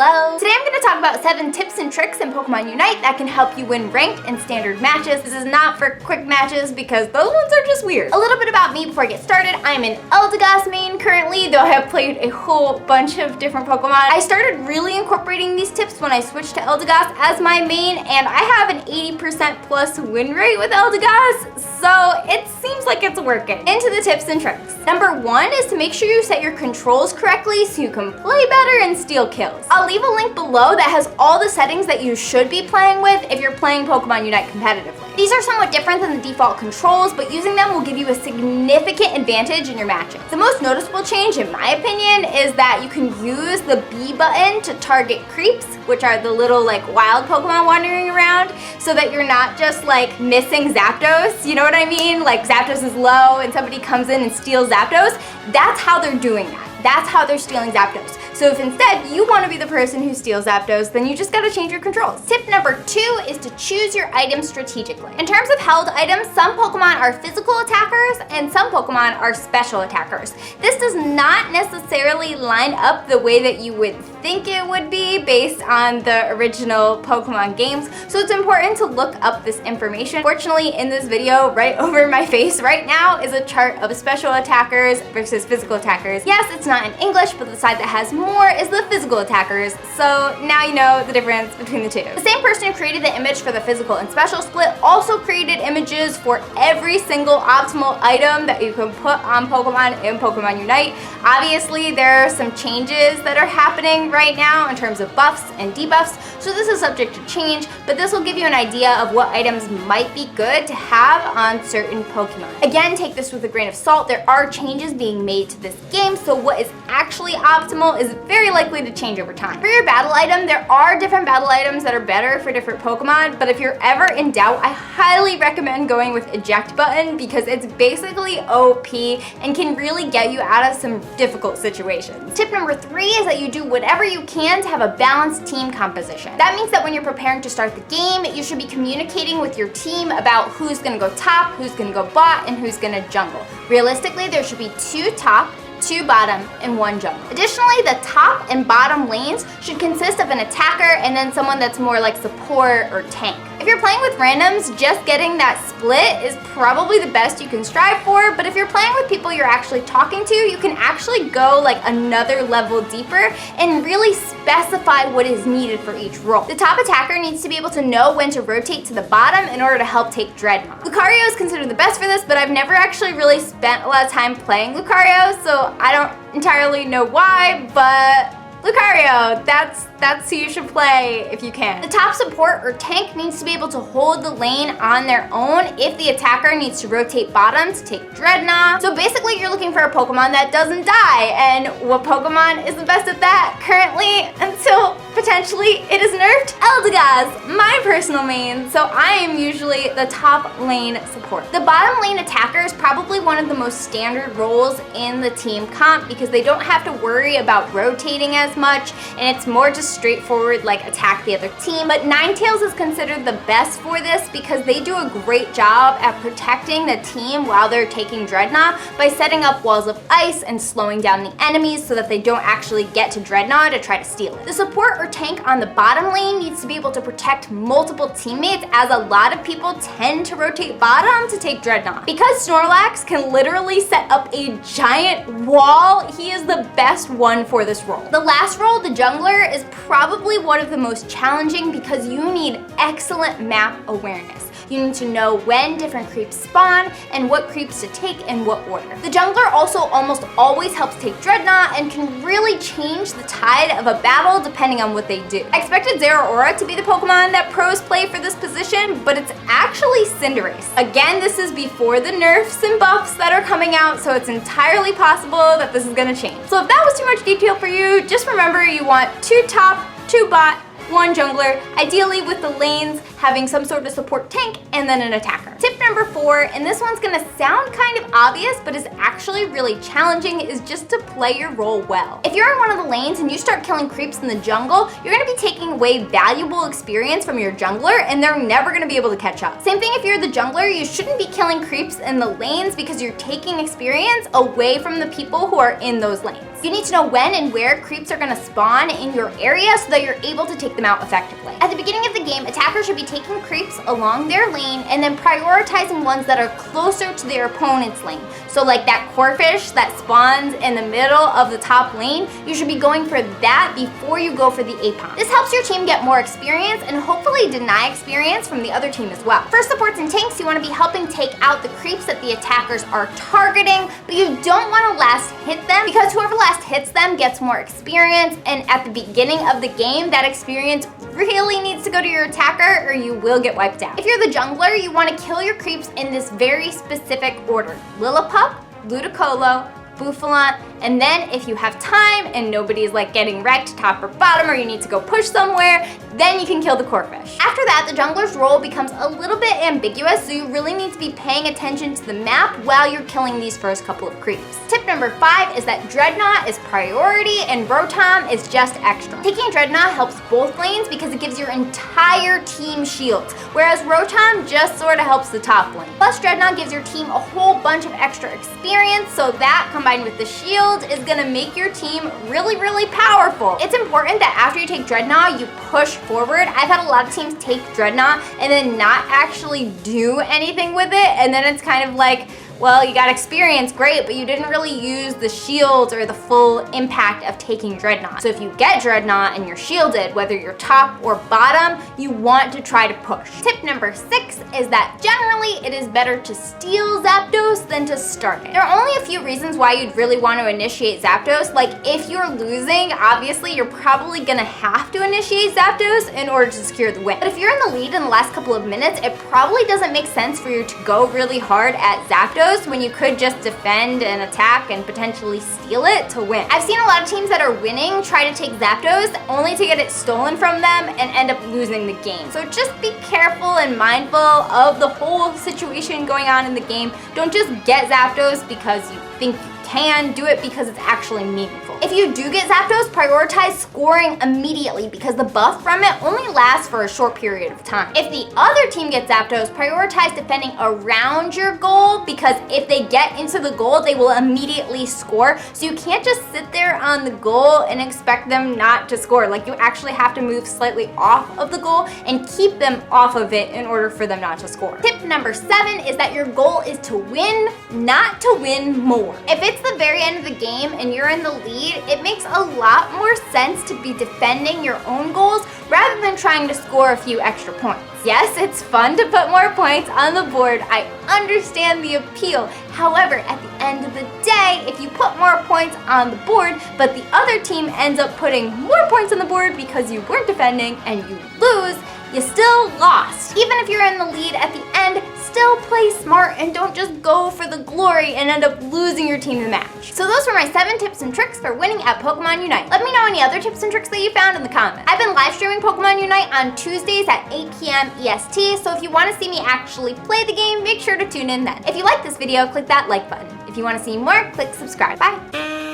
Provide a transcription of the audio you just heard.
Hello! Today I'm going to talk about 7 tips and tricks in Pokemon Unite that can help you win ranked and standard matches. This is not for quick matches because those ones are just weird. A little bit about me before I get started. I'm an Eldegoss main currently, though I have played a whole bunch of different Pokemon. I started really incorporating these tips when I switched to Eldegoss as my main, and I have an 80% plus win rate with Eldegoss, so it seems like it's working. Into the tips and tricks. Number 1 is to make sure you set your controls correctly so you can play better and steal kills. I'll leave a link below that has all the settings that you should be playing with if you're playing Pokemon Unite competitively. These are somewhat different than the default controls, but using them will give you a significant advantage in your matches. The most noticeable change, in my opinion, is that you can use the B button to target creeps, which are the little wild Pokemon wandering around, so that you're not just missing Zapdos, you know what I mean? Like Zapdos is low and somebody comes in and steals Zapdos. That's how they're doing that. That's how they're stealing Zapdos. So if instead you want to be the person who steals Zapdos, then you just gotta change your controls. Tip number 2 is to choose your items strategically. In terms of held items, some Pokemon are physical attackers and some Pokemon are special attackers. This does not necessarily line up the way that you would think it would be based on the original Pokemon games, so it's important to look up this information. Fortunately, in this video, right over my face right now is a chart of special attackers versus physical attackers. Yes, it's not in English, but the side that has more is the physical attackers, so now you know the difference between the two. The same person who created the image for the physical and special split also created images for every single optimal item that you can put on Pokemon in Pokemon Unite. Obviously, there are some changes that are happening right now in terms of buffs and debuffs, so this is subject to change, but this will give you an idea of what items might be good to have on certain Pokemon. Again, take this with a grain of salt. There are changes being made to this game, so what is actually optimal is very likely to change over time. For your battle item, there are different battle items that are better for different Pokemon, but if you're ever in doubt, I highly recommend going with eject button because it's basically OP and can really get you out of some difficult situations. Tip number 3 is that you do whatever you can to have a balanced team composition. That means that when you're preparing to start the game, you should be communicating with your team about who's gonna go top, who's gonna go bot, and who's gonna jungle. Realistically, there should be 2 top, 2 bottom, and 1 jungle. Additionally, the top and bottom lanes should consist of an attacker and then someone that's more like support or tank. If you're playing with randoms, just getting that split is probably the best you can strive for, but if you're playing with people you're actually talking to, you can actually go another level deeper and really specify what is needed for each role. The top attacker needs to be able to know when to rotate to the bottom in order to help take Dreadnought. Lucario is considered the best for this, but I've never actually really spent a lot of time playing Lucario, so I don't entirely know why, but Lucario, that's who you should play if you can. The top support or tank needs to be able to hold the lane on their own if the attacker needs to rotate bottom to take Dreadnought. So basically you're looking for a Pokemon that doesn't die, and what Pokemon is the best at that currently until potentially it is nerfed? Eldegoss, my personal main, so I am usually the top lane support. The bottom lane attacker is probably one of the most standard roles in the team comp because they don't have to worry about rotating as much, and it's more just straightforward attack the other team. But Ninetales is considered the best for this because they do a great job at protecting the team while they're taking Dreadnought by setting up walls of ice and slowing down the enemies so that they don't actually get to Dreadnought to try to steal it. The support or tank on the bottom lane needs to be able to protect multiple teammates, as a lot of people tend to rotate bottom to take Dreadnought. Because Snorlax can literally set up a giant wall, he is the best one for this role. The last role, the jungler, is probably one of the most challenging because you need excellent map awareness. You need to know when different creeps spawn and what creeps to take in what order. The jungler also almost always helps take Dreadnought and can really change the tide of a battle depending on what they do. I expected Zeraora to be the Pokemon that pros play for this position, but it's actually Cinderace. Again, this is before the nerfs and buffs that are coming out, so it's entirely possible that this is gonna change. So if that was too much detail for you, just remember you want 2 top, 2 bot, 1 jungler, ideally with the lanes having some sort of support tank and then an attacker. Tip number 4, and this one's gonna sound kind of obvious, but is actually really challenging, is just to play your role well. If you're in one of the lanes and you start killing creeps in the jungle, you're gonna be taking away valuable experience from your jungler, and they're never gonna be able to catch up. Same thing if you're the jungler, you shouldn't be killing creeps in the lanes because you're taking experience away from the people who are in those lanes. You need to know when and where creeps are gonna spawn in your area so that you're able to take them out effectively. At the beginning of the game, attackers should be taking creeps along their lane and then prioritizing ones that are closer to their opponent's lane. So like that corfish that spawns in the middle of the top lane, you should be going for that before you go for the Apon. This helps your team get more experience and hopefully deny experience from the other team as well. For supports and tanks, you want to be helping take out the creeps that the attackers are targeting, but you don't want to last hit them because whoever last hits them gets more experience, and at the beginning of the game, that experience really needs to go to your attacker or you will get wiped out. If you're the jungler, you want to kill your creeps in this very specific order: Lillipup, Ludicolo, Bouffalant, and then if you have time and nobody's like getting wrecked top or bottom or you need to go push somewhere, then you can kill the corfish. After that, the jungler's role becomes a little bit ambiguous, so you really need to be paying attention to the map while you're killing these first couple of creeps. Tip number 5 is that Dreadnought is priority and Rotom is just extra. Taking Dreadnought helps both lanes because it gives your entire team shields, whereas Rotom just sort of helps the top lane. Plus, Dreadnought gives your team a whole bunch of extra experience, so that combined with the shield is gonna make your team really, really powerful. It's important that after you take Dreadnought, you push forward. I've had a lot of teams take Dreadnought and then not actually do anything with it, and then it's kind of like, well, you got experience, great, but you didn't really use the shields or the full impact of taking Dreadnought. So if you get Dreadnought and you're shielded, whether you're top or bottom, you want to try to push. Tip number 6 is that generally it is better to steal Zapdos than to start it. There are only a few reasons why you'd really want to initiate Zapdos. Like if you're losing, obviously you're probably gonna have to initiate Zapdos in order to secure the win. But if you're in the lead in the last couple of minutes, it probably doesn't make sense for you to go really hard at Zapdos when you could just defend and attack and potentially steal it to win. I've seen a lot of teams that are winning try to take Zapdos only to get it stolen from them and end up losing the game. So just be careful and mindful of the whole situation going on in the game. Don't just get Zapdos because you think you can. Do it because it's actually meaningful. If you do get Zapdos, prioritize scoring immediately because the buff from it only lasts for a short period of time. If the other team gets Zapdos, prioritize defending around your goal because if they get into the goal, they will immediately score. So you can't just sit there on the goal and expect them not to score. Like you actually have to move slightly off of the goal and keep them off of it in order for them not to score. Tip number 7 is that your goal is to win, not to win more. If it's the very end of the game and you're in the lead, it makes a lot more sense to be defending your own goals rather than trying to score a few extra points. Yes, it's fun to put more points on the board. I understand the appeal. However, at the end of the day, if you put more points on the board, but the other team ends up putting more points on the board because you weren't defending and you lose, you still lost. Even if you're in the lead at the end, still play smart and don't just go for the glory and end up losing your team the match. So those were my 7 tips and tricks for winning at Pokemon Unite. Let me know any other tips and tricks that you found in the comments. I've been live streaming Pokemon Unite on Tuesdays at 8 p.m. EST, so if you want to see me actually play the game, make sure to tune in then. If you like this video, click that like button. If you want to see more, click subscribe. Bye.